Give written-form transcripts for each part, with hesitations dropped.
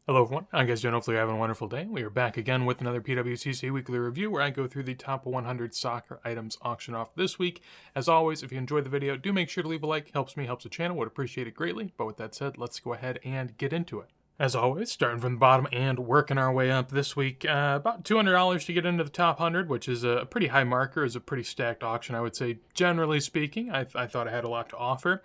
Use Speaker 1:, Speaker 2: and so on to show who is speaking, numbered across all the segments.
Speaker 1: Hello everyone, I guess hopefully you're having a wonderful day. We are back again with another PWCC weekly review where I go through the top 100 soccer items auction off this week. As always, if you enjoyed the video, do make sure to leave a like. Helps me, helps the channel, would appreciate it greatly. But with that said, let's go ahead and get into it. As always, starting from the bottom and working our way up this week, about $200 to get into the top 100, which is a pretty high marker, is a pretty stacked auction, I would say. Generally speaking, I thought I had a lot to offer.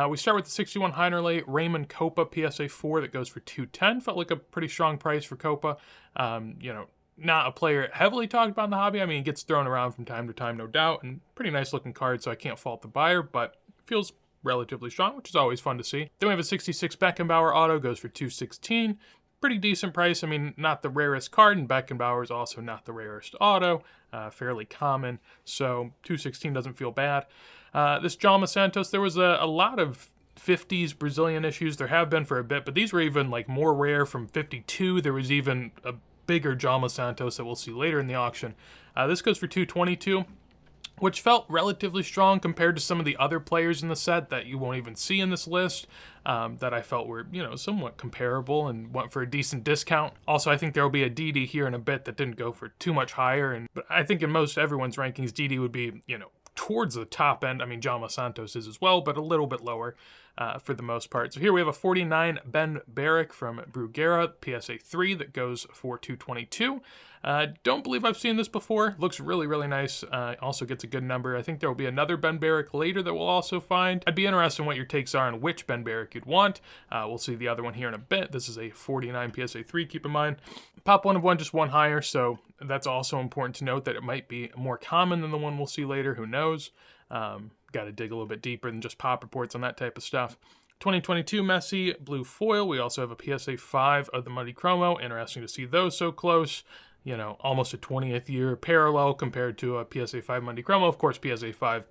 Speaker 1: We start with the 61 Heinerle Raymond Copa PSA 4 that goes for $210. Felt like a pretty strong price for Copa. Not a player heavily talked about in the hobby. I mean, he gets thrown around from time to time, no doubt, and pretty nice looking card, so I can't fault the buyer, but feels relatively strong, which is always fun to see. Then we have a 66 Beckenbauer auto, goes for $216. Pretty decent price. I mean, not the rarest card, and Beckenbauer is also not the rarest auto. Fairly common, so $216 doesn't feel bad. This Jaume Santos, there was a lot of 50s Brazilian issues. There have been for a bit, but these were even like more rare from 52. There was even a bigger Jaume Santos that we'll see later in the auction. This goes for $222. Which felt relatively strong compared to some of the other players in the set that you won't even see in this list, that I felt were, somewhat comparable and went for a decent discount. Also, I think there will be a DD here in a bit that didn't go for too much higher, but I think in most everyone's rankings, DD would be, towards the top end. I mean, Jaume Santos is as well, but a little bit lower for the most part. So here we have a 49 Ben Barrick from Bruguera, PSA 3, that goes for $222. Don't believe I've seen this before. Looks really, really nice. Also gets a good number. I think there will be another Ben Barrick later that we'll also find. I'd be interested in what your takes are on which Ben Barrick you'd want. We'll see the other one here in a bit. This is a 49 PSA 3, keep in mind. Pop 1 of 1, just one higher, so that's also important to note that it might be more common than the one we'll see later. Who knows? Got to dig a little bit deeper than just pop reports on that type of stuff. 2022 Messi blue foil. We also have a PSA 5 of the Muddy Chromo. Interesting to see those so close. Almost a 20th year parallel compared to a PSA 5 Monday Chromo. Of course, PSA 5,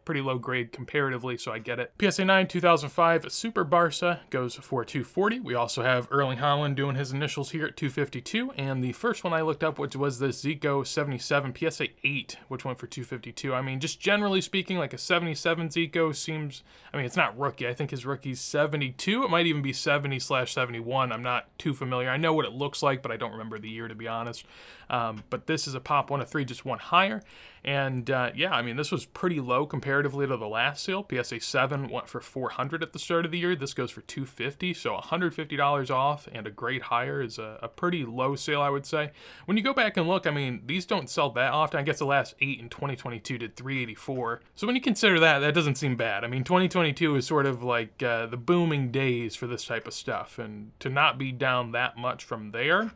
Speaker 1: pretty low grade comparatively, so I get it. PSA 9 2005 Super Barca goes for $240. We also have Erling Haaland doing his initials here at $252. And the first one I looked up, which was the Zico 77 PSA 8, which went for $252. I mean, just generally speaking, like a 77 Zico seems, it's not rookie. I think his rookie's 72. It might even be 70/71. I'm not too familiar. I know what it looks like, but I don't remember the year, to be honest. But this is a pop 1 of 3, just one higher. And this was pretty low comparatively to the last sale. PSA 7 went for $400 at the start of the year. This goes for $250, so $150 off and a grade higher is a pretty low sale, I would say. When you go back and look, these don't sell that often. I guess the last 8 in 2022 did $384. So when you consider that, that doesn't seem bad. 2022 is sort of like the booming days for this type of stuff, and to not be down that much from there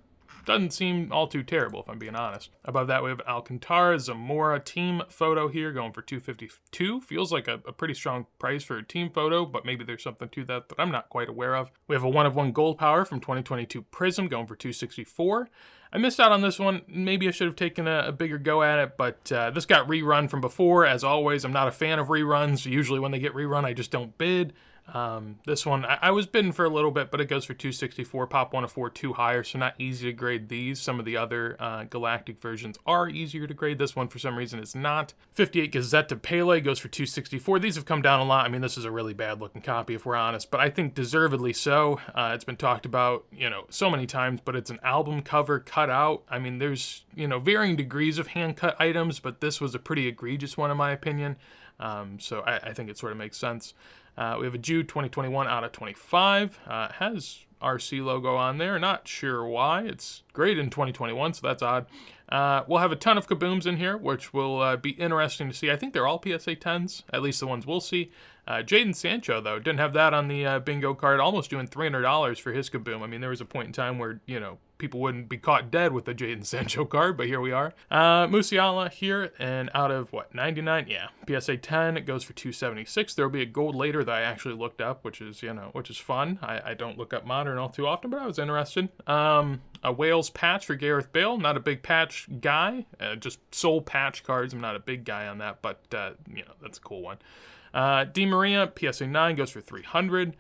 Speaker 1: doesn't seem all too terrible, if I'm being honest. Above that, we have Alcantara Zamora team photo here going for $252. Feels like a pretty strong price for a team photo, but maybe there's something to that I'm not quite aware of. We have a 1 of 1 gold power from 2022 Prism going for $264. I missed out on this one. Maybe I should have taken a bigger go at it, but this got rerun from before. As always, I'm not a fan of reruns. Usually when they get rerun, I just don't bid. This one, I was bidding for a little bit, but it goes for $264. Pop 1 of 4, 2 higher, so not easy to grade these. Some of the other Galactic versions are easier to grade. This one, for some reason, is not. 58 Gazetta Pele goes for $264. These have come down a lot. This is a really bad-looking copy, if we're honest, but I think deservedly so. It's been talked about, so many times, but it's an album cover cut out. There's, varying degrees of hand-cut items, but this was a pretty egregious one, in my opinion. So I think it sort of makes sense. We have a Jude 2021 out of 25. Has RC logo on there. Not sure why. It's great in 2021, so that's odd. We'll have a ton of Kabooms in here, which will be interesting to see. I think they're all PSA 10s, at least the ones we'll see. Jadon Sancho, though, didn't have that on the bingo card, almost doing $300 for his Kaboom. There was a point in time where, people wouldn't be caught dead with the Jadon Sancho card, but here we are. Musiala here, and out of, 99? Yeah, PSA 10, it goes for $276. There will be a gold later that I actually looked up, which is fun. I don't look up Modern all too often, but I was interested. A Wales patch for Gareth Bale. Not a big patch guy, just soul patch cards. I'm not a big guy on that, but, that's a cool one. Di Maria, PSA 9, goes for $300.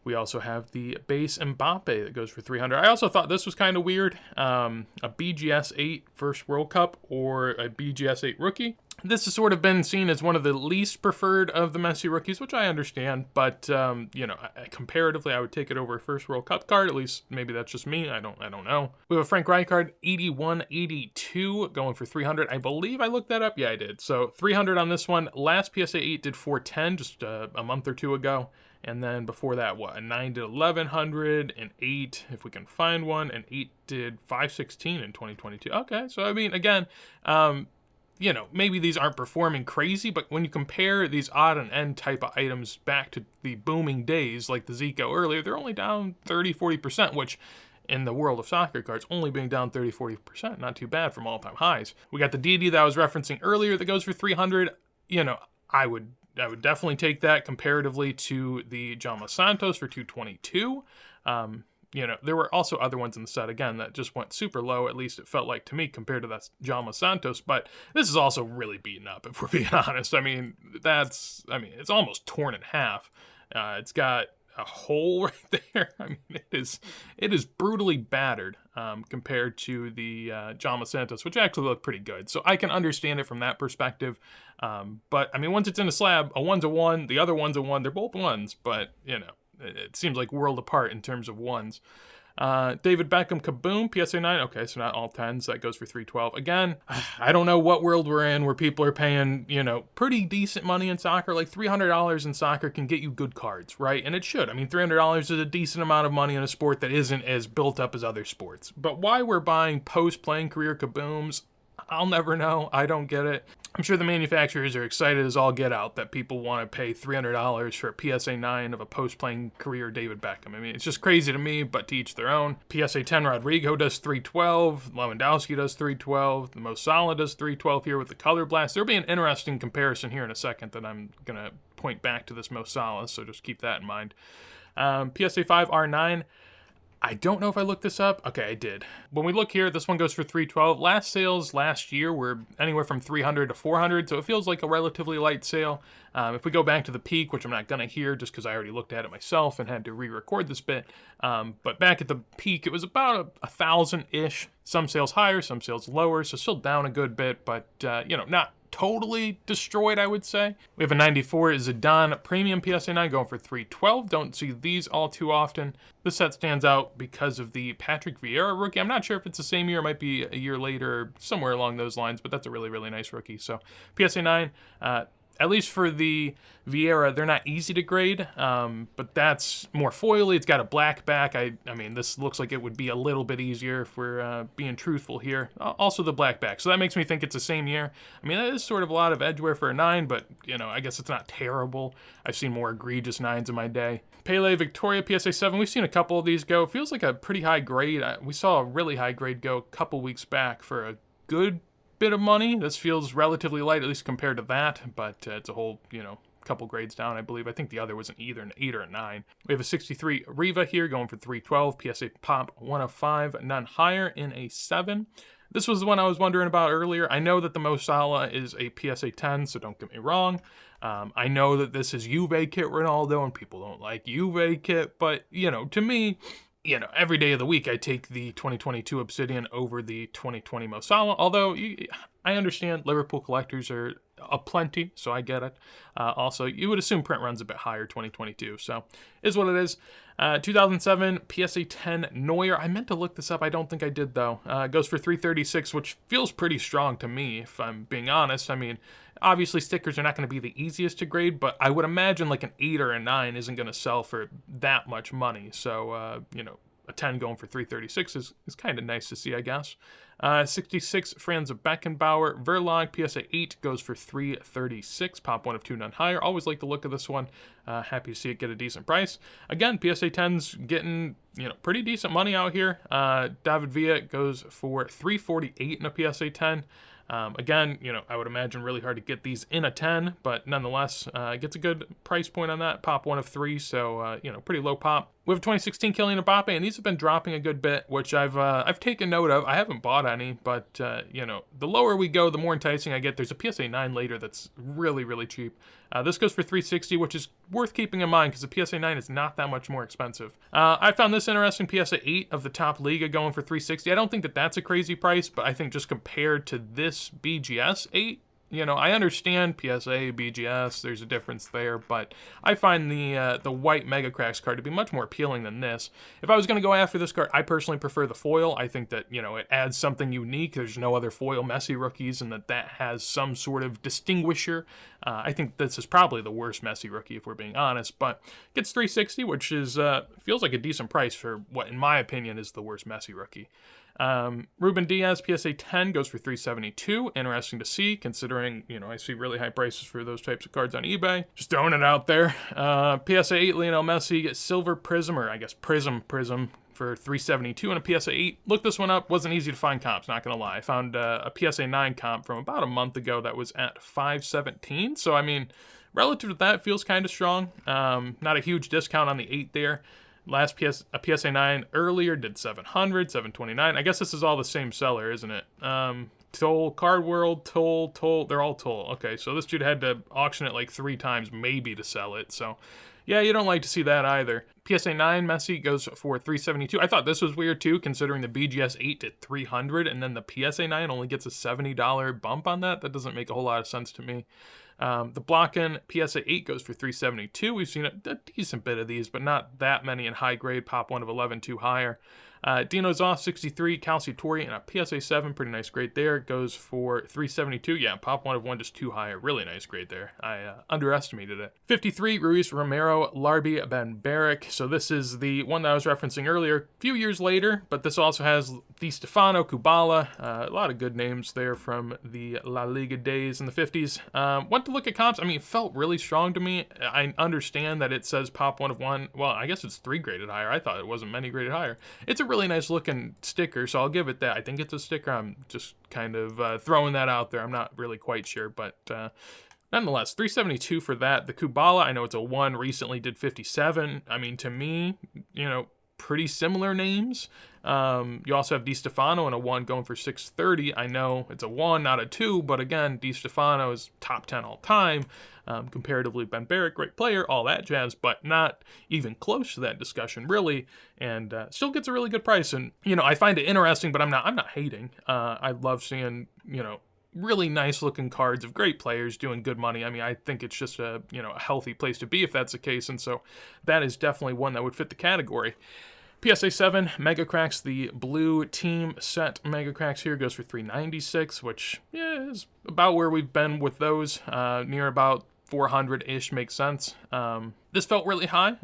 Speaker 1: We also have the base Mbappe that goes for $300. I also thought this was kind of weird. A BGS 8 first World Cup or a BGS 8 rookie. This has sort of been seen as one of the least preferred of the Messi rookies, which I understand, but, you know, comparatively, I would take it over a first World Cup card. At least, maybe that's just me. I don't know. We have a Frank Rijkaard 81-82 going for 300. I believe I looked that up. Yeah, I did. So 300 on this one. Last PSA 8 did 410 just a month or two ago. And then before that, what? A 9 did 1100, an 8, if we can find one, an 8 did 516 in 2022. Okay, so I mean, again, you know, maybe these aren't performing crazy, but when you compare these odd and end type of items back to the booming days like the Zico earlier, they're only down 30-40%, which in the world of soccer cards, only being down 30-40%, not too bad from all-time highs. We got the DD that I was referencing earlier that goes for 300. You know, I would definitely take that comparatively to the Jaume Santos for 222. You know, there were also other ones in the set, again, that just went super low, at least it felt like to me, compared to that Jaume Santos, but this is also really beaten up, if we're being honest. I mean, it's almost torn in half. It's got a hole right there. I mean, it is brutally battered compared to the Jaume Santos, which actually looked pretty good. So I can understand it from that perspective. But, I mean, once it's in a slab, a one's a one, the other one's a one, they're both ones, but, you know, it seems like world apart in terms of ones. David Beckham Kaboom, PSA 9. Okay, so not all 10s. That goes for 312. Again, I don't know what world we're in where people are paying, you know, pretty decent money in soccer. Like $300 in soccer can get you good cards, right? And it should. I mean, $300 is a decent amount of money in a sport that isn't as built up as other sports. But why we're buying post-playing career Kabooms, I'll never know. I don't get it. I'm sure the manufacturers are excited as all get out that people want to pay $300 for a PSA 9 of a post-playing career David Beckham. I mean, it's just crazy to me, but to each their own. PSA 10 Rodrigo does 312. Lewandowski does 312. The Mo Salah does 312 here with the Color Blast. There'll be an interesting comparison here in a second that I'm going to point back to this Mo Salah, so just keep that in mind. PSA 5 R9. I don't know if I looked this up. Okay, I did. When we look here, this one goes for 312. Last sales last year were anywhere from 300 to 400, so it feels like a relatively light sale. If we go back to the peak, which I'm not going to hear just because I already looked at it myself and had to re-record this bit, but back at the peak, it was about 1,000-ish. Some sales higher, some sales lower, so still down a good bit, but, you know, not totally destroyed, I would say. We have a 94 Zidane Premium PSA 9 going for 312. Don't see these all too often. This set stands out because of the Patrick Vieira rookie. I'm not sure if it's the same year. It might be a year later or somewhere along those lines, but that's a really, really nice rookie. So PSA 9, at least for the Vieira, they're not easy to grade, but that's more foily. It's got a black back. I mean, this looks like it would be a little bit easier if we're being truthful here. Also the black back, so that makes me think it's the same year. I mean, that is sort of a lot of edge wear for a 9, but, you know, I guess it's not terrible. I've seen more egregious 9s in my day. Pele Victoria PSA 7, we've seen a couple of these go. It feels like a pretty high grade. We saw a really high grade go a couple weeks back for a good bit of money. This feels relatively light, at least compared to that, but it's a whole, you know, couple grades down, I believe. I think the other was either an 8 or a 9. We have a 63 Riva here going for 312. PSA Pop 105, none higher in a 7. This was the one I was wondering about earlier. I know that the Mo Salah is a PSA 10, so don't get me wrong. I know that this is Juve kit Ronaldo, and people don't like Juve kit, but, you know, to me, you know, every day of the week I take the 2022 Obsidian over the 2020 Mo Salah, although I understand Liverpool collectors are aplenty, so I get it. Also, you would assume print run's a bit higher 2022, so is what it is. 2007 PSA 10 Neuer. I meant to look this up. I don't think I did, though. Goes for 336, which feels pretty strong to me, if I'm being honest. I mean, obviously stickers are not going to be the easiest to grade, but I would imagine like an 8 or a 9 isn't going to sell for that much money. So, you know, a 10 going for 336 is kind of nice to see, I guess. 66 Franz Beckenbauer Verlag PSA 8 goes for 336. Pop 1 of 2, none higher. Always like the look of this one. Happy to see it get a decent price. Again, PSA 10's getting, you know, pretty decent money out here. David Villa goes for 348 in a PSA 10. Again, you know, I would imagine really hard to get these in a 10, but nonetheless, gets a good price point on that. Pop 1 of 3, so, you know, pretty low pop. We have a 2016 Kylian Mbappe, and these have been dropping a good bit, which I've taken note of. I haven't bought any, but, you know, the lower we go, the more enticing I get. There's a PSA 9 later that's really, really cheap. This goes for 360, which is worth keeping in mind because the PSA 9 is not that much more expensive. I found this interesting. PSA 8 of the top Liga going for 360. I don't think that that's a crazy price, but I think just compared to this BGS 8, You know, I understand PSA, BGS, there's a difference there, but I find the white Mega Cracks card to be much more appealing than this. If I was going to go after this card, I personally prefer the foil. I think that, you know, it adds something unique. There's no other foil Messi rookies, and that has some sort of distinguisher. I think this is probably the worst Messi rookie, if we're being honest, but gets 360, which is feels like a decent price for what, in my opinion, is the worst Messi rookie. Ruben Diaz, PSA 10, goes for 372. Interesting to see, considering, you know, I see really high prices for those types of cards on eBay. Just throwing it out there. PSA 8, Lionel Messi, Silver Prism, or I guess Prism, for 372 and a PSA 8. Looked this one up. Wasn't easy to find comps, not going to lie. I found a PSA 9 comp from about a month ago that was at 517. So, I mean, relative to that, feels kind of strong. Not a huge discount on the 8 there. Last a PSA 9 earlier did 700, 729. I guess this is all the same seller, isn't it? Toll, Card World, Toll. They're all Toll. Okay, so this dude had to auction it like 3 times maybe to sell it. So, yeah, you don't like to see that either. PSA 9 Messi goes for 372. I thought this was weird too, considering the BGS 8 did 300, and then the PSA 9 only gets a $70 bump on that. That doesn't make a whole lot of sense to me. The Blocken PSA 8 goes for 372. We've seen a decent bit of these, but not that many in high grade. Pop 1 of 11, 2 higher. Dino Zoff 63, Calcitori, and a PSA 7, pretty nice grade there, goes for 372. Yeah, pop 1 of 1, just 2 higher, really nice grade there. I underestimated it. 53, Ruiz Romero, Larbi Ben Barrick. So this is the one that I was referencing earlier, a few years later, but this also has Di Stefano, Kubala, a lot of good names there from the La Liga days in the 50s. Went to look at comps. I mean, it felt really strong to me. I understand that it says pop 1 of 1. Well, I guess it's 3 graded higher. I thought it wasn't many graded higher. It's a really nice looking sticker, so I'll give it that. I think it's a sticker. I'm just kind of throwing that out there. I'm not really quite sure, but nonetheless, 372 for that. The Kubala, I know it's a 1, recently did 57. I mean, to me, you know, pretty similar names. You also have Di Stefano and a 1 going for 630. I know it's a 1, not a 2, but again, Di Stefano is top 10 all time. Comparatively, Ben Barrick, great player, all that jazz, but not even close to that discussion, really, and still gets a really good price. And, you know, I find it interesting, but I'm not hating. I love seeing, you know, really nice looking cards of great players doing good money. I mean, I think it's just a, you know, a healthy place to be if that's the case, and so that is definitely one that would fit the category. PSA 7, Mega Cracks, the blue team set Mega Cracks here goes for 396, which, yeah, is about where we've been with those, near about 400-ish, makes sense. This felt really high.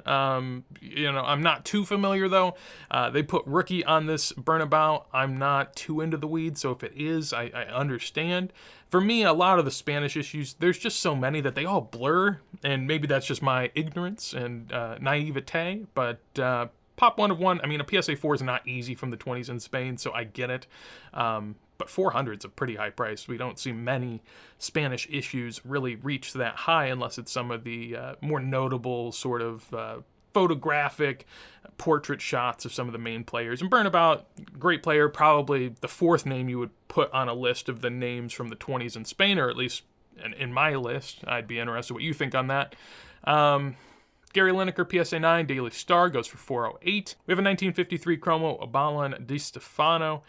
Speaker 1: You know, I'm not too familiar, though. They put rookie on this Burnabout. I'm not too into the weeds, so if it is, I understand. For me, a lot of the Spanish issues, there's just so many that they all blur, and maybe that's just my ignorance and naivete, but pop 1 of 1. I mean, a PSA 4 is not easy from the 20s in Spain, so I get it. But 400 is a pretty high price. We don't see many Spanish issues really reach that high unless it's some of the more notable sort of photographic portrait shots of some of the main players. And Burnabout, great player, probably the 4th name you would put on a list of the names from the 20s in Spain, or at least in my list. I'd be interested what you think on that. Gary Lineker, PSA 9, Daily Star, goes for 408. We have a 1953 Chromo Abalon Di Stefano.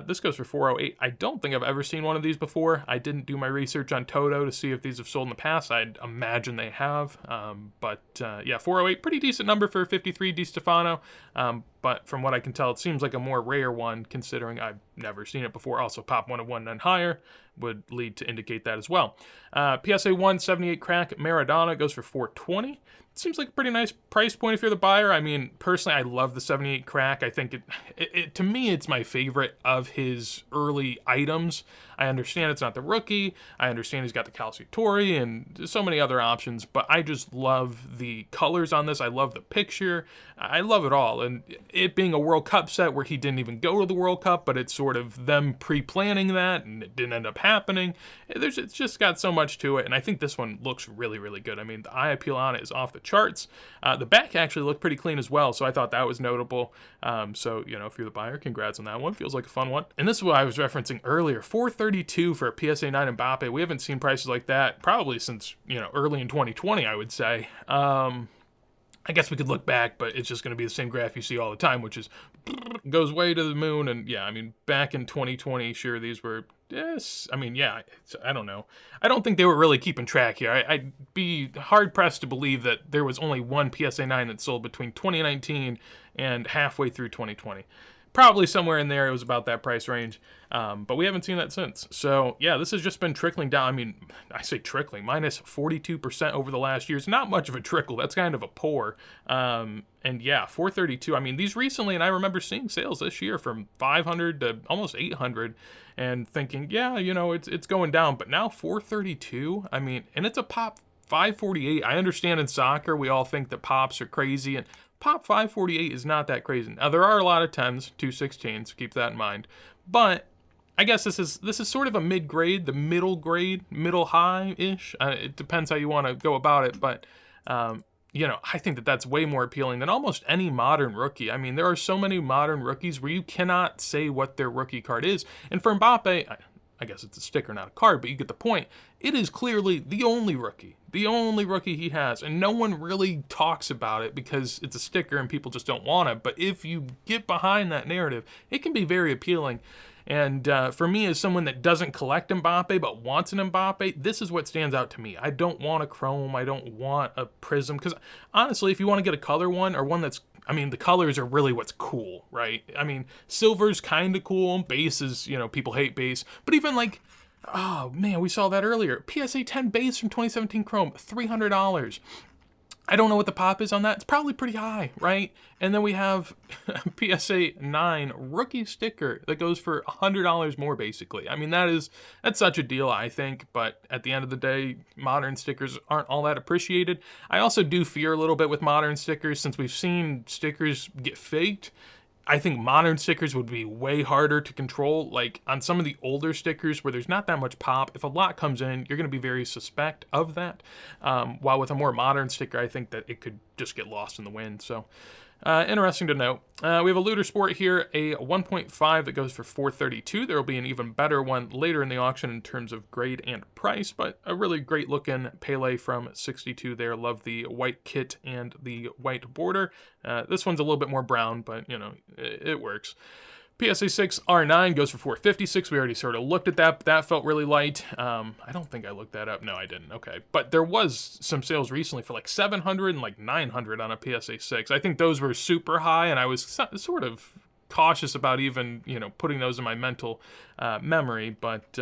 Speaker 1: This goes for 408. I don't think I've ever seen one of these before. I didn't do my research on Toto to see if these have sold in the past. I'd imagine they have. Yeah, 408, pretty decent number for 53 Di Stefano. But from what I can tell, it seems like a more rare one, considering I've never seen it before. Also, pop 1 of 1 and higher would lead to indicate that as well. PSA 1, 78 Crack Maradona goes for 420. It seems like a pretty nice price point if you're the buyer. I mean, personally, I love the 78 Crack. I think it to me, it's my favorite of his early items. I understand it's not the rookie. I understand he's got the Calcitori and so many other options, but I just love the colors on this. I love the picture. I love it all. And it being a World Cup set where he didn't even go to the World Cup, but it's sort of them pre-planning that and it didn't end up happening. It's just got so much to it, and I think this one looks really, really good. I mean, the eye appeal on it is off the charts. The back actually looked pretty clean as well, so I thought that was notable. So, you know, if you're the buyer, congrats on that one. Feels like a fun one. And this is what I was referencing earlier, 432 for a PSA 9 Mbappe. We haven't seen prices like that probably since, you know, early in 2020, I would say. I guess we could look back, but it's just going to be the same graph you see all the time, which is goes way to the moon. And yeah, I mean, back in 2020, sure, these were, yes, I mean, yeah, I don't know. I don't think they were really keeping track here. I'd be hard-pressed to believe that there was only one PSA 9 that sold between 2019 and halfway through 2020. Probably somewhere in there, it was about that price range, but we haven't seen that since. So yeah, this has just been trickling down. I mean, I say trickling, minus 42% over the last year is not much of a trickle. That's kind of a pour. And yeah, 432. I mean, these recently, and I remember seeing sales this year from 500 to almost 800, and thinking, yeah, you know, it's going down. But now 432. I mean, and it's a pop 548. I understand in soccer we all think that pops are crazy, and Pop 548 is not that crazy. Now, there are a lot of 10s, 216s, so keep that in mind. But I guess this is sort of a mid-grade, the middle grade, middle high-ish. It depends how you want to go about it, but you know, I think that that's way more appealing than almost any modern rookie. I mean, there are so many modern rookies where you cannot say what their rookie card is. And for Mbappe, I guess it's a sticker, not a card, but you get the point. It is clearly the only rookie he has, and no one really talks about it because it's a sticker and people just don't want it. But if you get behind that narrative, it can be very appealing. And for me, as someone that doesn't collect Mbappe but wants an Mbappe, this is what stands out to me. I don't want a chrome. I don't want a prism. Because honestly, if you want to get a color one, or one that's, I mean, the colors are really what's cool, right? I mean, silver's kind of cool. Base is, you know, people hate base. But even like, oh man, we saw that earlier. PSA 10 base from 2017 Chrome, $300. I don't know what the pop is on that. It's probably pretty high, right? And then we have PSA 9 rookie sticker that goes for $100 more, basically. I mean, that's such a deal, I think. But at the end of the day, modern stickers aren't all that appreciated. I also do fear a little bit with modern stickers, since we've seen stickers get faked. I think modern stickers would be way harder to control. Like on some of the older stickers where there's not that much pop, if a lot comes in, you're going to be very suspect of that. While with a more modern sticker, I think that it could just get lost in the wind. So interesting to note. We have a Looter Sport here, a 1.5 that goes for $432. There will be an even better one later in the auction in terms of grade and price, but a really great looking Pele from 62 there. Love the white kit and the white border. This one's a little bit more brown, but you know, it works. PSA 6 R9 goes for $456. We already sort of looked at that, but that felt really light. I don't think I looked that up. No, I didn't. Okay. But there was some sales recently for like $700 and like $900 on a PSA 6. I think those were super high, and I was sort of cautious about even, you know, putting those in my mental memory, but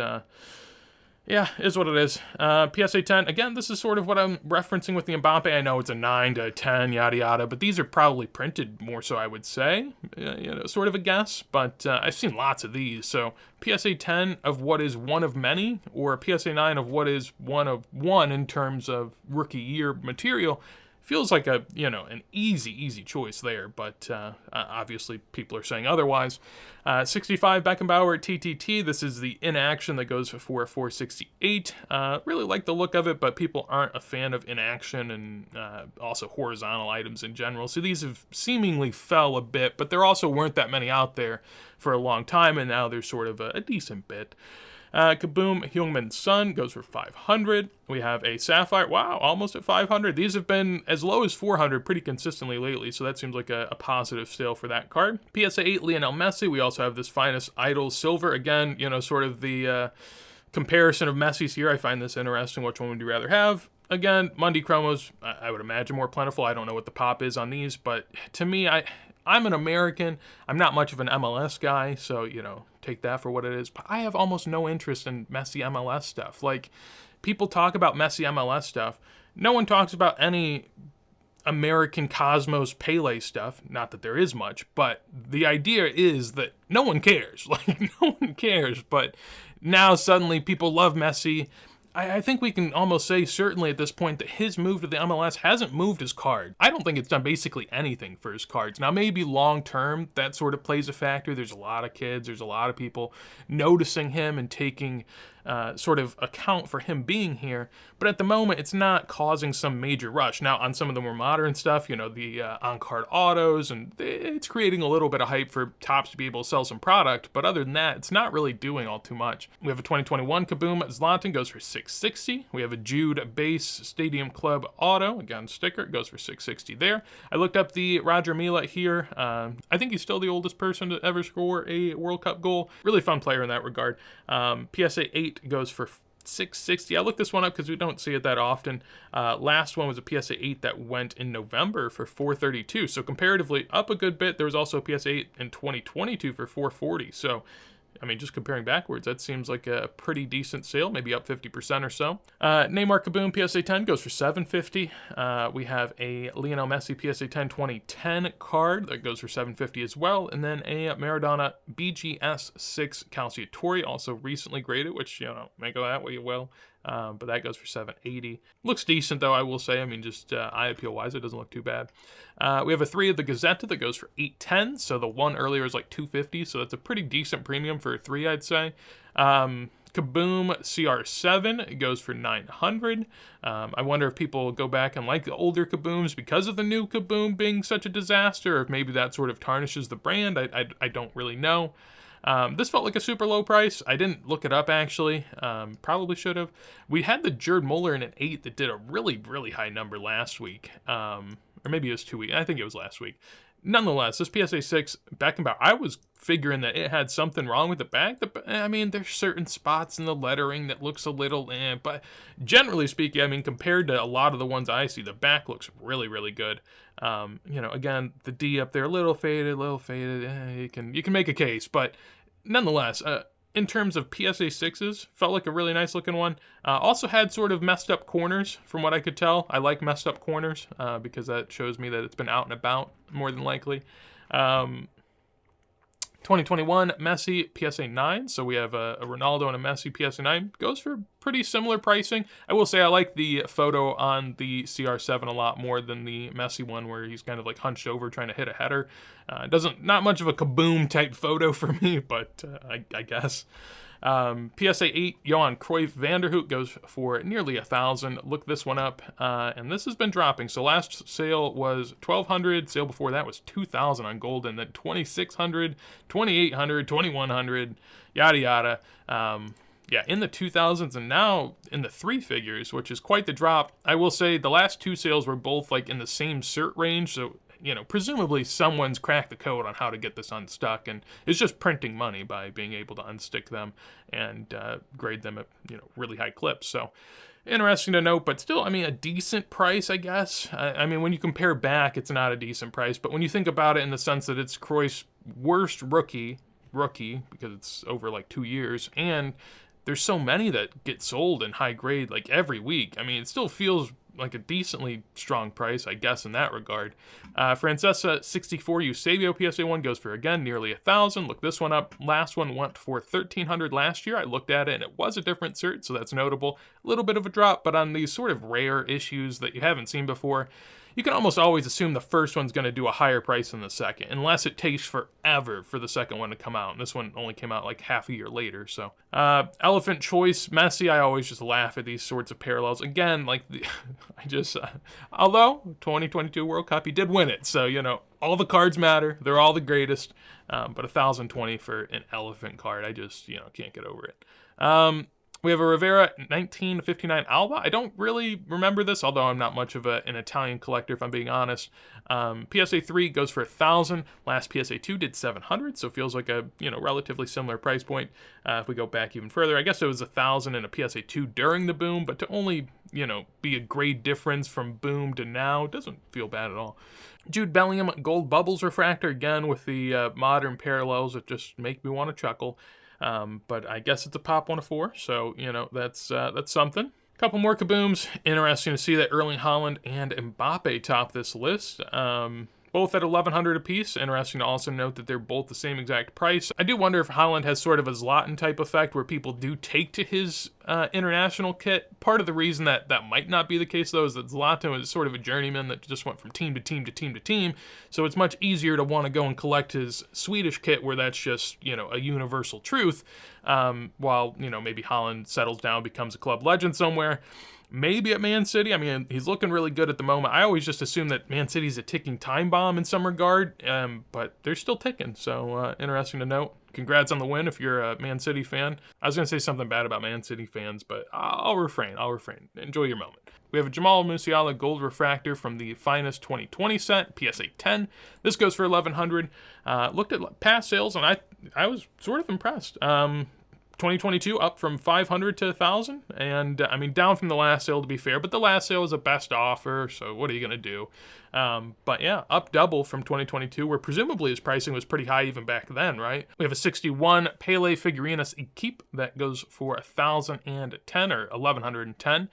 Speaker 1: yeah, is what it is. PSA 10, again, this is sort of what I'm referencing with the Mbappe. I know it's a 9 to a 10, yada yada, but these are probably printed more so, I would say. You know, sort of a guess, but I've seen lots of these. So PSA 10 of what is one of many, or a PSA 9 of what is one of one in terms of rookie year material, feels like a, you know, an easy choice there, but obviously people are saying otherwise. 65 Beckenbauer at TTT. This is the inaction that goes for $468. Really like the look of it, but people aren't a fan of inaction and also horizontal items in general. So these have seemingly fell a bit, but there also weren't that many out there for a long time, and now there's sort of a decent bit. Kaboom Heung-min Son goes for $500. We have a Sapphire, wow, almost at $500. These have been as low as $400 pretty consistently lately, so that seems like a positive sale for that card. PSA 8 Lionel Messi. We also have this Finest Idol Silver. Again, you know, sort of the comparison of Messi's here. I find this interesting. Which one would you rather have? Again, Monday Chromos, I would imagine more plentiful. I don't know what the pop is on these, but to me, I'm an American. I'm not much of an MLS guy, so, you know, take that for what it is. But I have almost no interest in Messi MLS stuff. Like, people talk about Messi MLS stuff. No one talks about any American Cosmos Pele stuff. Not that there is much, but the idea is that no one cares. Like, no one cares. But now suddenly people love Messi. I think we can almost say certainly at this point that his move to the MLS hasn't moved his card. I don't think it's done basically anything for his cards. Now, maybe long term, that sort of plays a factor. There's a lot of kids, there's a lot of people noticing him and taking sort of account for him being here. But at the moment, it's not causing some major rush. Now, on some of the more modern stuff, you know, the on-card autos, and it's creating a little bit of hype for Topps to be able to sell some product. But other than that, it's not really doing all too much. We have a 2021 Kaboom Zlatan, goes for $660. We have a Jude base Stadium Club auto, again, sticker, goes for $660 there. I looked up the Roger Mila here. I think he's still the oldest person to ever score a World Cup goal. Really fun player in that regard. PSA 8 goes for $660. I looked this one up because we don't see it that often. Last one was a PSA 8 that went in November for $432. So comparatively up a good bit. There was also a PSA 8 in 2022 for $440. So I mean, just comparing backwards, that seems like a pretty decent sale, maybe up 50% or so. Neymar Kaboom PSA 10 goes for $750. We have a Lionel Messi PSA 10 2010 card that goes for $750 as well. And then a Maradona BGS 6 Calciatore, also recently graded, which, you know, may go that way you will. But that goes for $780. Looks decent, though, I will say. I mean, just eye appeal-wise, it doesn't look too bad. We have a 3 of the Gazzetta that goes for $810. So the one earlier is like $250. So that's a pretty decent premium for a 3, I'd say. Kaboom CR7 goes for $900. I wonder if people go back and like the older Kabooms because of the new Kaboom being such a disaster, or if maybe that sort of tarnishes the brand. I don't really know. This felt like a super low price. I didn't look it up, actually. Probably should have. We had the Gerd Muller in an 8 that did a really, really high number last week. Or maybe it was 2 weeks. I think it was last week. Nonetheless, this PSA 6 Beckenbauer, I was figuring that it had something wrong with the back. I mean, there's certain spots in the lettering that looks a little but generally speaking, I mean, compared to a lot of the ones I see, the back looks really, really good. You know, again, the D up there, a little faded. You can make a case, but nonetheless, in terms of PSA 6s, felt like a really nice looking one. Also had sort of messed up corners from what I could tell. I like messed up corners because that shows me that it's been out and about more than likely. 2021 Messi PSA 9. So we have a Ronaldo and a Messi PSA 9. Goes for pretty similar pricing. I will say I like the photo on the CR7 a lot more than the Messi one where he's kind of like hunched over trying to hit a header. Not much of a Kaboom type photo for me, but I guess. PSA 8 Johan Cruyff Vanderhoek goes for nearly $1,000. Look this one up, and this has been dropping. So last sale was $1,200. Sale before that was $2,000 on Golden. Then $2,600, $2,800, $2,100, yada yada. Yeah, in the 2000s and now in the 3 figures, which is quite the drop. I will say the last 2 sales were both like in the same cert range, so you know, presumably someone's cracked the code on how to get this unstuck, and it's just printing money by being able to unstick them and grade them at, you know, really high clips. So interesting to note, but still, I mean, a decent price, I guess. I mean, when you compare back, it's not a decent price, but when you think about it in the sense that it's Cruyff's worst rookie, because it's over like 2 years, and there's so many that get sold in high grade like every week. I mean, it still feels like a decently strong price, I guess, in that regard. Francesa 64 Eusebio PSA 1 goes for, again, nearly $1,000. Look this one up. Last one went for $1,300 last year. I looked at it, and it was a different cert, so that's notable. A little bit of a drop, but on these sort of rare issues that you haven't seen before, you can almost always assume the first one's going to do a higher price than the second, unless it takes forever for the second one to come out. And this one only came out like half a year later. So, Elephant Choice Messi, I always just laugh at these sorts of parallels. Again, like, although 2022 World Cup, he did win it. So, you know, all the cards matter. They're all the greatest. But $1,020 for an elephant card, I just, you know, can't get over it. We have a Rivera 1959 Alba. I don't really remember this, although I'm not much of an Italian collector, if I'm being honest. PSA 3 goes for $1,000. Last PSA 2 did $700, so it feels like a, you know, relatively similar price point. If we go back even further, I guess it was $1,000 in a PSA 2 during the boom, but to only, you know, be a grade difference from boom to now doesn't feel bad at all. Jude Bellingham Gold Bubbles Refractor, again with the modern parallels that just make me want to chuckle. But I guess it's a pop 1/4, so, you know, that's something. A couple more Kabooms. Interesting to see that Erling Haaland and Mbappe top this list. Both at 1,100 apiece. Interesting to also note that they're both the same exact price. I do wonder if Holland has sort of a Zlatan type effect where people do take to his international kit. Part of the reason that might not be the case, though, is that Zlatan was sort of a journeyman that just went from team to team to team to team. So it's much easier to want to go and collect his Swedish kit where that's just, a universal truth. While, maybe Holland settles down, becomes a club legend somewhere. Maybe at Man City. I mean, he's looking really good at the moment. I always just assume that Man City's a ticking time bomb in some regard, but they're still ticking, so interesting to note. Congrats on the win if you're a Man City fan. I was going to say something bad about Man City fans, but I'll refrain. Enjoy your moment. We have a Jamal Musiala Gold Refractor from the Finest 2020 set, PSA 10. This goes for $1,100. Looked at past sales, and I was sort of impressed. 2022 up from 500 to 1,000, and I mean down from the last sale to be fair, but the last sale was a best offer, so what are you gonna do? But yeah, up double from 2022, where presumably his pricing was pretty high even back then, right? We have a 61 Pele Figurinas Equipe that goes for 1,010 or 1,110.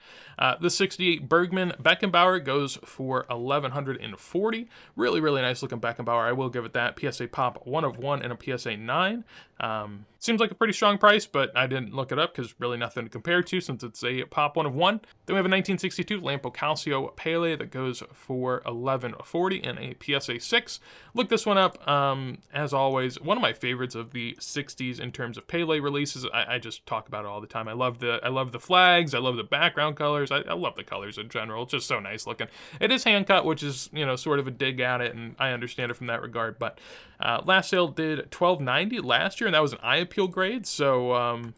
Speaker 1: The 68 Bergman Beckenbauer goes for 1,140. Really, really nice looking Beckenbauer. I will give it that. PSA pop 1 of 1 and a PSA 9. Seems like a pretty strong price, but I didn't look it up because really nothing to compare to since it's a pop 1 of 1. Then we have a 1962 Lampo Calcio Pele that goes for 1,140 and a PSA 6. Look this one up. As always, one of my favorites of the 60s in terms of Pele releases. I just talk about it all the time. I love the flags. I love the background colors. I love the colors in general. It's just so nice looking. It is hand cut, which is sort of a dig at it, and I understand it from that regard. But last sale did $1,290 last year, and that was an eye appeal grade. So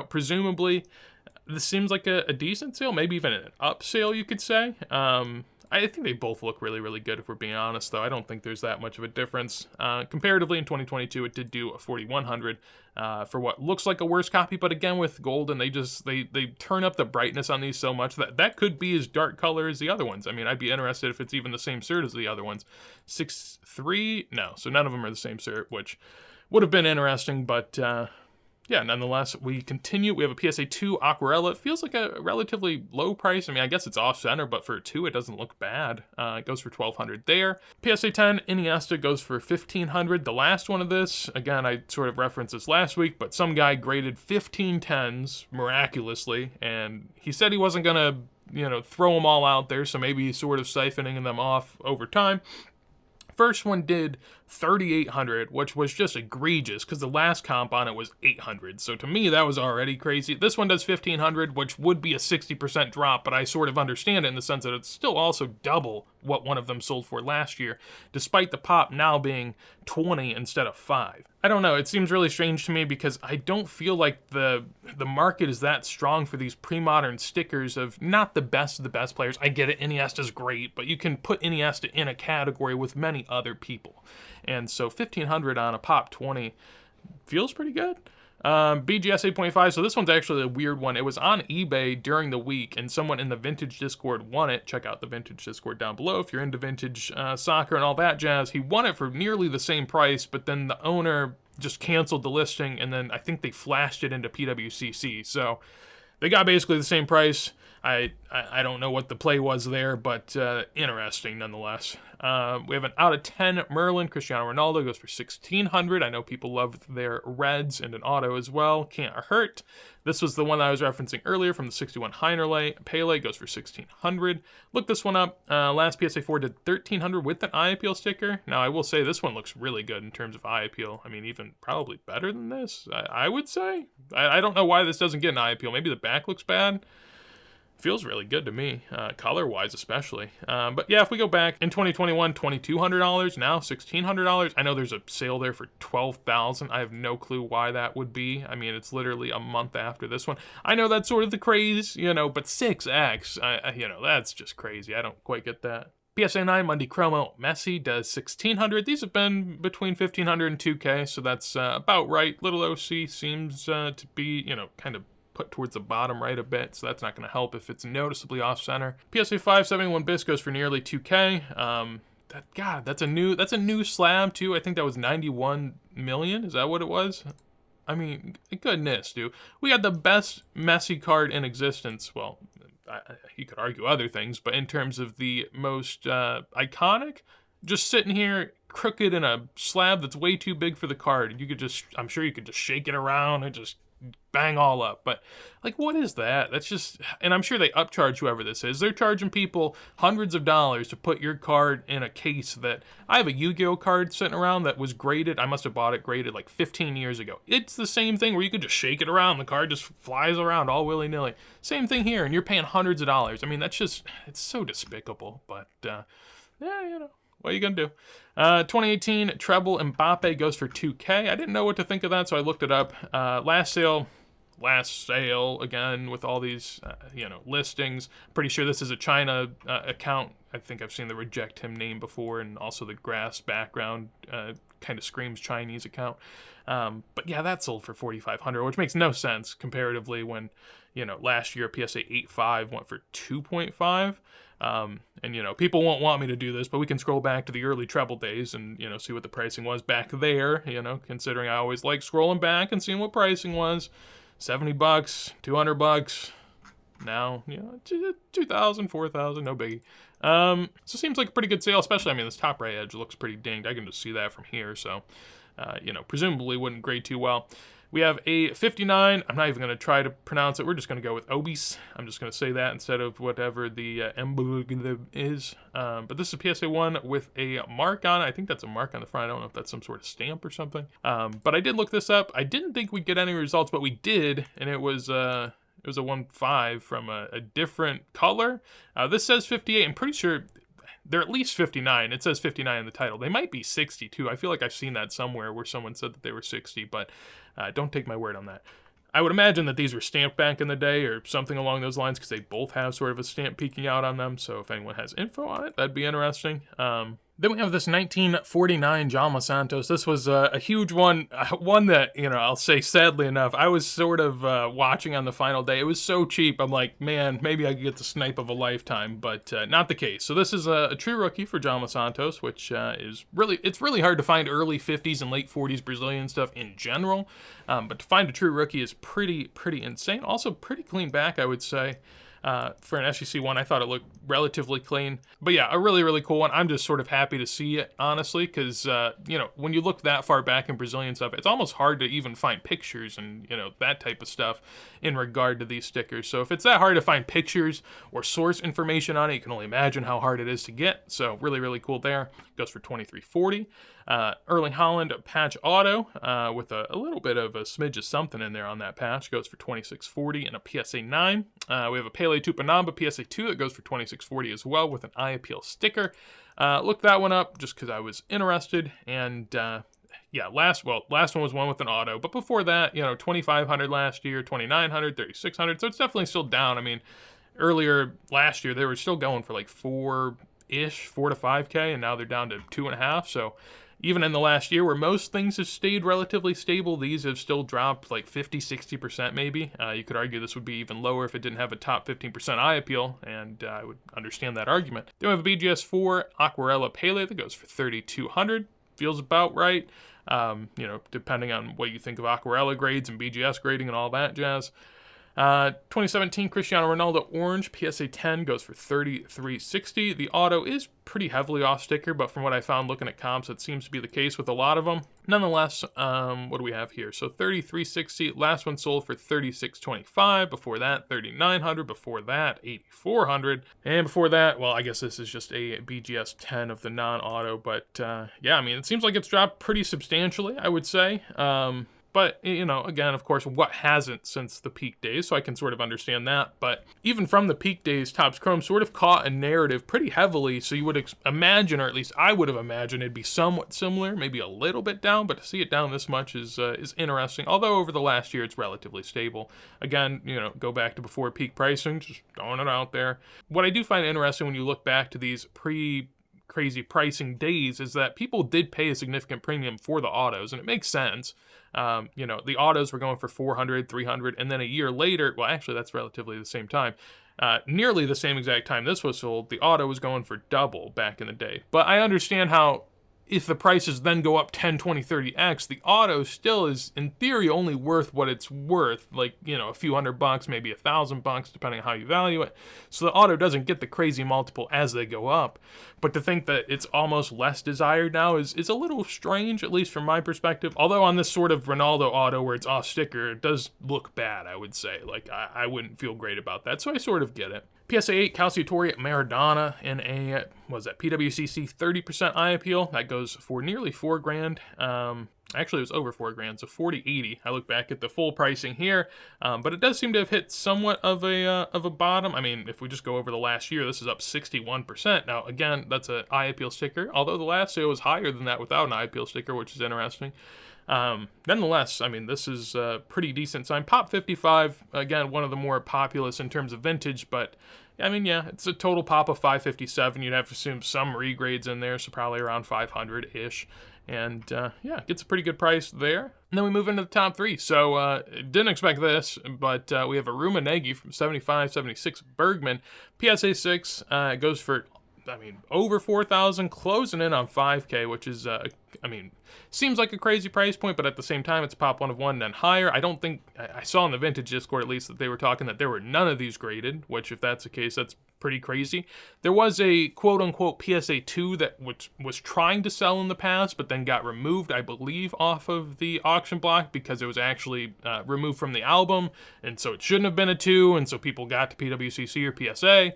Speaker 1: presumably this seems like a decent sale, maybe even an up sale, you could say. I think they both look really, really good, if we're being honest, though. I don't think there's that much of a difference. Comparatively, in 2022, it did do a 4,100 for what looks like a worse copy, but again, with gold, and they turn up the brightness on these so much that could be as dark color as the other ones. I mean, I'd be interested if it's even the same cert as the other ones. 6.3? No, so none of them are the same cert, which would have been interesting, but yeah, nonetheless, we continue. We have a PSA 2 Aquarella. It feels like a relatively low price. I mean, I guess it's off-center, but for a 2, it doesn't look bad. It goes for $1,200 there. PSA 10 Iniesta goes for $1,500. The last one of this, again, I sort of referenced this last week, but some guy graded 15 10s miraculously, and he said he wasn't going to, throw them all out there, so maybe he's sort of siphoning them off over time. First one did 3,800, which was just egregious because the last comp on it was 800. So to me, that was already crazy. This one does 1,500, which would be a 60% drop, but I sort of understand it in the sense that it's still also double what one of them sold for last year, despite the pop now being 20 instead of 5. I don't know. It seems really strange to me because I don't feel like the market is that strong for these pre-modern stickers of not the best of the best players. I get it. Iniesta's great, but you can put Iniesta in a category with many other people. And so 1,500 on a pop 20 feels pretty good. BGS 8.5, so this one's actually a weird one. It was on eBay during the week, and someone in the Vintage Discord won it. Check out the Vintage Discord down below if you're into vintage soccer and all that jazz. He won it for nearly the same price, but then the owner just canceled the listing, and then I think they flashed it into PWCC. So they got basically the same price. I don't know what the play was there, but interesting nonetheless. We have an out of 10 Merlin Cristiano Ronaldo, goes for 1,600. I know people love their reds and an auto as well. Can't hurt. This was the one that I was referencing earlier from the 61 Heinerle. Pele goes for 1,600. Look this one up. Last PSA 4 did 1,300 with an eye appeal sticker. Now, I will say this one looks really good in terms of eye appeal. I mean, even probably better than this, I would say. I don't know why this doesn't get an eye appeal. Maybe the back looks bad. Feels really good to me, color-wise especially. But yeah, if we go back in 2021, $2,200, now $1,600. I know there's a sale there for $12,000. I have no clue why that would be. I mean, it's literally a month after this one. I know that's sort of the craze, but 6X, that's just crazy. I don't quite get that. PSA 9 Monday Chromo Messi does 1,600. These have been between 1,500 and 2K, so that's about right. Little OC seems to be, kind of put towards the bottom right a bit, so that's not going to help if it's noticeably off-center. PSA 5 71 Bis goes for nearly 2K. That's a new slab too. I think that was 91 million. Is that what it was? I mean, goodness, dude. We got the best Messi card in existence. Well, you could argue other things, but in terms of the most iconic, just sitting here crooked in a slab that's way too big for the card. You could just, I'm sure you could just shake it around and just bang all up. But like, what is that? That's just, and I'm sure they upcharge whoever this is. They're charging people hundreds of dollars to put your card in a case that, I have a Yu-Gi-Oh card sitting around that was graded. I must have bought it graded like 15 years ago. It's the same thing where you could just shake it around. The card just flies around all willy-nilly. Same thing here, and you're paying hundreds of dollars. I mean, that's just, it's so despicable. But yeah, you know, what are you gonna do? 2018 treble Mbappe goes for 2K. I didn't know what to think of that, so I looked it up. Last sale again with all these listings. Pretty sure this is a China account. I think I've seen the reject him name before, and also the grass background kind of screams Chinese account. But yeah, that sold for 4,500, which makes no sense comparatively when last year PSA 8.5 went for 2.5. And people won't want me to do this, but we can scroll back to the early treble days and see what the pricing was back there. Considering I always like scrolling back and seeing what pricing was. $70, $200. Now, 2,000, 4,000, no biggie. So it seems like a pretty good sale, especially, I mean, this top right edge looks pretty dinged. I can just see that from here, so, presumably wouldn't grade too well. We have a 59. I'm not even going to try to pronounce it. We're just going to go with obese. I'm just going to say that instead of whatever the emblem is. But this is a PSA 1 with a mark on it. I think that's a mark on the front. I don't know if that's some sort of stamp or something. But I did look this up. I didn't think we'd get any results, but we did, and it was a 1.5 from a different color. This says 58. I'm pretty sure they're at least 59. It says 59 in the title. They might be 60 too. I feel like I've seen that somewhere where someone said that they were 60, but don't take my word on that. I would imagine that these were stamped back in the day or something along those lines, because they both have sort of a stamp peeking out on them. So if anyone has info on it, that'd be interesting. Then we have this 1949 Jaume Santos. This was a huge one, one that, I'll say sadly enough, I was sort of watching on the final day. It was so cheap, I'm like, man, maybe I could get the snipe of a lifetime, but not the case. So this is a true rookie for Jaume Santos, which is it's really hard to find early 50s and late 40s Brazilian stuff in general, but to find a true rookie is pretty insane. Also pretty clean back, I would say. For an SEC one, I thought it looked relatively clean. But yeah, a really cool one. I'm just sort of happy to see it, honestly, because, when you look that far back in Brazilian stuff, it's almost hard to even find pictures and, that type of stuff in regard to these stickers. So if it's that hard to find pictures or source information on it, you can only imagine how hard it is to get. So really cool there. Goes for $23.40. Erling Haaland patch auto with a little bit of a smidge of something in there on that patch, goes for $26.40 and a PSA 9. We have a Pele Tupanamba PSA 2 that goes for $26.40 as well with an eye appeal sticker. Looked that one up just because I was interested, and yeah, last one was one with an auto, but before that, $2,500 last year, $2,900, $3,600, so it's definitely still down. I mean, earlier last year they were still going for like 4 to 5K, and now they're down to 2.5. So even in the last year where most things have stayed relatively stable, these have still dropped like 50-60% maybe. You could argue this would be even lower if it didn't have a top 15% eye appeal, and I would understand that argument. Then we have a BGS4 Aquarella Pele that goes for $3,200. Feels about right. Depending on what you think of Aquarella grades and BGS grading and all that jazz. 2017 Cristiano Ronaldo Orange PSA 10 goes for $33.60. The auto is pretty heavily off sticker, but from what I found looking at comps, it seems to be the case with a lot of them. Nonetheless, what do we have here? So $33.60. Last one sold for $36.25. Before that, $39.00. Before that, $84.00. And before that, well, I guess this is just a BGS 10 of the non-auto, but yeah, I mean, it seems like it's dropped pretty substantially, I would say. But, again, of course, what hasn't since the peak days, so I can sort of understand that. But even from the peak days, Topps Chrome sort of caught a narrative pretty heavily, so you would imagine, or at least I would have imagined, it'd be somewhat similar, maybe a little bit down, but to see it down this much is interesting. Although over the last year, it's relatively stable. Again, go back to before peak pricing, just throwing it out there. What I do find interesting when you look back to these crazy pricing days is that people did pay a significant premium for the autos, and it makes sense. The autos were going for $400, $300, and then a year later, well, actually, that's relatively the same time. Nearly the same exact time this was sold, the auto was going for double back in the day. But I understand how if the prices then go up 10, 20, 30x, the auto still is, in theory, only worth what it's worth, like, you know, a few $100, maybe $1,000, depending on how you value it. So the auto doesn't get the crazy multiple as they go up. But to think that it's almost less desired now is a little strange, at least from my perspective. Although on this sort of Ronaldo auto where it's off sticker, it does look bad, I would say. Like, I wouldn't feel great about that, so I sort of get it. PSA 8 Calciatore Maradona in a, was that PWCC 30% eye appeal. That goes for nearly $4,000. Actually, it was over $4,000, so 40.80. I look back at the full pricing here, but it does seem to have hit somewhat of a bottom. I mean, if we just go over the last year, this is up 61%. Now, again, that's an eye appeal sticker, although the last sale was higher than that without an eye appeal sticker, which is interesting. Nonetheless, I mean, this is a pretty decent sign. Pop 55, again, one of the more populous in terms of vintage, but I mean, yeah, it's a total pop of 557. You'd have to assume some regrades in there, so probably around 500-ish. And yeah, gets a pretty good price there. And then we move into the top three. So didn't expect this, but we have a Rummenigge from 75-76 Bergman. PSA 6 goes for, I mean, over 4,000, closing in on 5K, which is, I mean, seems like a crazy price point, but at the same time, it's a pop 1 of 1 and then higher. I don't think, I saw in the Vintage Discord at least that they were talking that there were none of these graded, which if that's the case, that's pretty crazy. There was a quote-unquote PSA 2 that was trying to sell in the past, but then got removed, I believe, off of the auction block because it was actually removed from the album, and so it shouldn't have been a 2, and so people got to PWCC or PSA.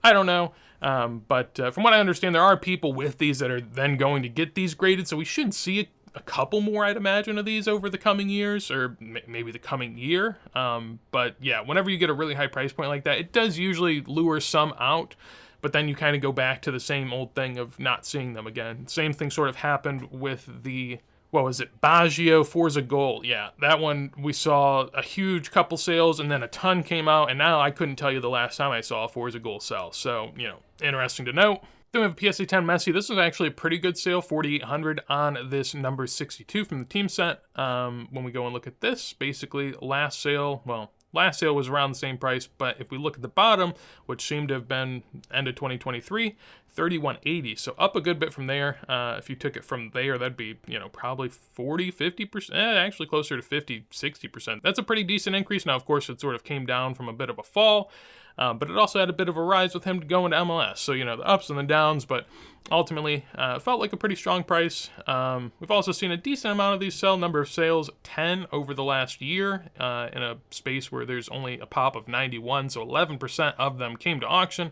Speaker 1: I don't know, but from what I understand, there are people with these that are then going to get these graded, so we should see a couple more, I'd imagine, of these over the coming years, or maybe the coming year. But yeah, whenever you get a really high price point like that, it does usually lure some out, but then you kind of go back to the same old thing of not seeing them again. Same thing sort of happened with the, what was it, Baggio Forza Gold. Yeah, that one we saw a huge couple sales and then a ton came out, and now I couldn't tell you the last time I saw a Forza Gold sell. So, you know, interesting to note. Then we have a PSA 10 Messi. This is actually a pretty good sale, 4,800 on this number 62 from the team set. When we go and look at this, basically last sale, well, last sale was around the same price, but if we look at the bottom, which seemed to have been end of 2023, 3180. So up a good bit from there. If you took it from there, that'd be, you know, probably 40, 50%, actually closer to 50, 60%. That's a pretty decent increase. Now, of course, it sort of came down from a bit of a fall, but it also had a bit of a rise with him going to MLS. So, you know, the ups and the downs, but ultimately felt like a pretty strong price. We've also seen a decent amount of these sell. Number of sales, 10 over the last year in a space where there's only a pop of 91. So 11% of them came to auction.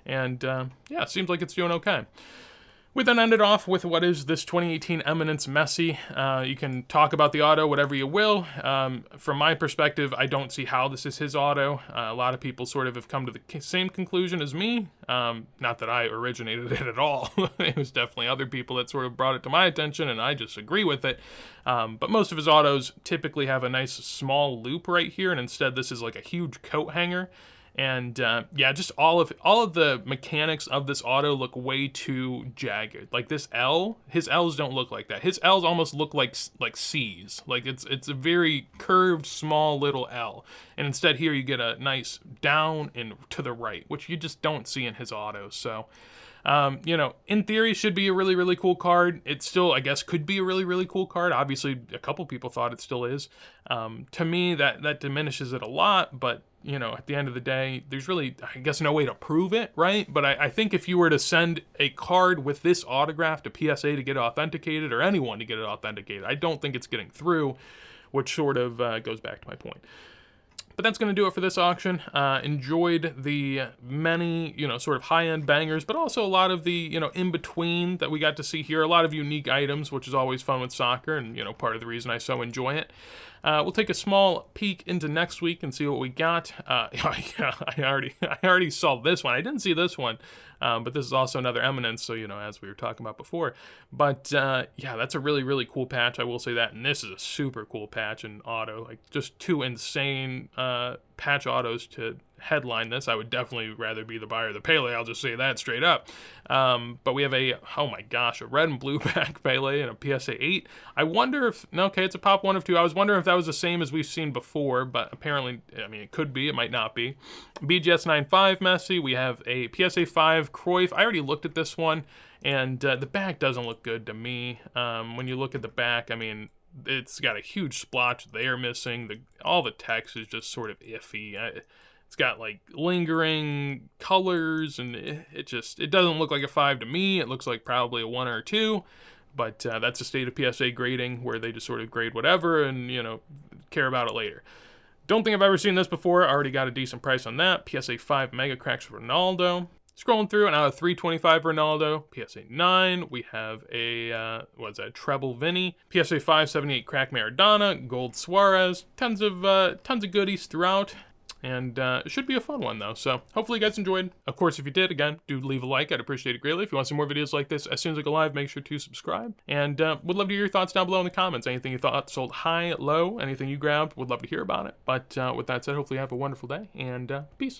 Speaker 1: And yeah, it seems like it's doing okay. We then ended off with what is this 2018 Eminence Messi. You can talk about the auto, whatever you will. From my perspective, I don't see how this is his auto. A lot of people sort of have come to the same conclusion as me. Not that I originated it at all. It was definitely other people that sort of brought it to my attention, and I just agree with it. But most of his autos typically have a nice small loop right here, and instead this is like a huge coat hanger. And yeah, just all of the mechanics of this auto look way too jagged. Like this L, his L's don't look like that. His L's almost look like C's. Like it's a very curved, small little L. And instead here you get a nice down and to the right, which you just don't see in his autos. So, you know, in theory, should be a really, really cool card. It still, I guess, could be a really, really cool card. Obviously, a couple people thought it still is. To me, that diminishes it a lot, but you know, at the end of the day, there's really, I guess, no way to prove it, right? But I think if you were to send a card with this autograph to PSA to get it authenticated, or anyone to get it authenticated, I don't think it's getting through, which sort of goes back to my point. But that's going to do it for this auction. Enjoyed the many, you know, sort of high-end bangers, but also a lot of the, you know, in-between that we got to see here. A lot of unique items, which is always fun with soccer, and, you know, part of the reason I so enjoy it. We'll take a small peek into next week and see what we got. Yeah, I already saw this one. I didn't see this one, but this is also another Eminence, so, you know, as we were talking about before. But, yeah, that's a really, really cool patch, I will say that. And this is a super cool patch in auto. Like, just two insane patch autos to headline this. I would definitely rather be the buyer of the Pele, I'll just say that straight up. But we have a, oh my gosh, a red and blue back Pele and a PSA 8. I wonder if, no, okay, it's a pop 1 of 2. I was wondering if that was the same as we've seen before, but apparently, I mean, it could be, it might not be. BGS 9.5 Messi, we have a PSA 5 Cruyff. I already looked at this one, And the back doesn't look good to me. When you look at the back, I mean, it's got a huge splotch there missing. All the text is just sort of iffy. It's got like lingering colors, and it doesn't look like a 5 to me. It looks like probably a 1 or a 2, but that's a state of PSA grading where they just sort of grade whatever and, you know, care about it later. Don't think I've ever seen this before. I already got a decent price on that. PSA 5 Mega Cracks Ronaldo. Scrolling through, and out of 325 Ronaldo, PSA 9, we have a, Treble Vinny, PSA 578 Crack Maradona, Gold Suarez, tons of goodies throughout, and it should be a fun one, though, so hopefully you guys enjoyed. Of course, if you did, again, do leave a like. I'd appreciate it greatly. If you want some more videos like this, as soon as I go live, make sure to subscribe, and would love to hear your thoughts down below in the comments. Anything you thought sold high, low, anything you grabbed, would love to hear about it. But with that said, hopefully you have a wonderful day, and peace.